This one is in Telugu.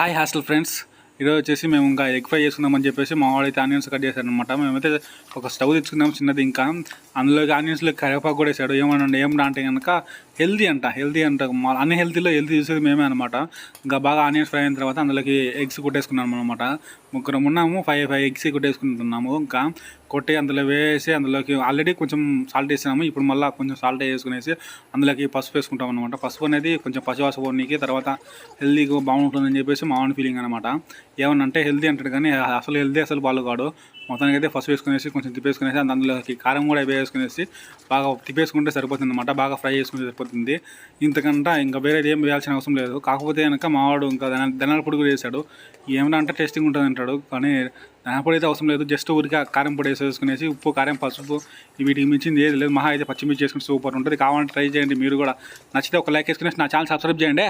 హాయ్ హాస్టల్ ఫ్రెండ్స్, ఈరోజు వచ్చేసి మేము ఇంకా ఎగ్ ఫ్రై చేసుకుందామని చెప్పేసి మా వాడైతే ఆనియన్స్ కట్ చేశారనమాట. మేమైతే ఒక స్టవ్ తెచ్చుకున్నాం చిన్నది, ఇంకా అందులోకి ఆనియన్స్లో కరివేపాకు కూడా వేసాడు. ఏమన్నా అంటే కనుక హెల్దీ అంట అన్ని హెల్తీలో హెల్తీ చూసేది మేమే అనమాట. ఇంకా బాగా ఆనియన్స్ ఫ్రై అయిన తర్వాత అందులోకి ఎగ్స్ కొట్టేసుకున్నాము అనమాట. ముగ్గురం ఉన్నాము, ఫైవ్ ఎగ్స్ కొట్టేసుకుంటున్నాము. ఇంకా కొట్టి అందులో వేసి అందులోకి ఆల్రెడీ కొంచెం సాల్ట్ వేసాము. ఇప్పుడు మళ్ళీ కొంచెం సాల్ట్ వేసుకునేసి అందులోకి పసుపు వేసుకుంటాం అనమాట. పసుపు అనేది కొంచెం పసివాస పోనీకి, తర్వాత హెల్దీగా బాగుంటుందని చెప్పేసి మా వాడి ఫీలింగ్ అనమాట. ఏమన్నంటే హెల్దీ అంటాడు కానీ అసలు హెల్దీ అసలు బాగా కాడు. మొత్తానికి అయితే ఫస్ట్ వేసుకునేసి కొంచెం తిప్పేసుకునేసి అందులోకి కారం కూడా వేసుకునేసి బాగా తిప్పేసుకుంటే సరిపోతుంది అనమాట. బాగా ఫ్రై చేసుకుంటే సరిపోతుంది. ఇంతకంటే ఇంకా వేరేది ఏం వేయాల్సిన అవసరం లేదు. కాకపోతే కనుక మావాడు ఇంకా ధనాల పొడి కూడా వేసాడు. ఏమన్నా అంటే టేస్టింగ్ ఉంటుంది అంటాడు, కానీ ధనాల పొడి అయితే అవసరం లేదు. జస్ట్ ఊరికే కారం పొడి వేసుకునేసి ఉప్పు, కారం, పసుపు వీటికి మించింది ఏది లేదు. మహా అయితే పచ్చిమిర్చి చేసుకుని సూపర్ ఉంటుంది. కావాలంటే ట్రై చేయండి మీరు కూడా. నచ్చితే ఒక లైక్ వేసుకునేసి నా ఛానల్ సబ్స్క్రైబ్ చేయండి.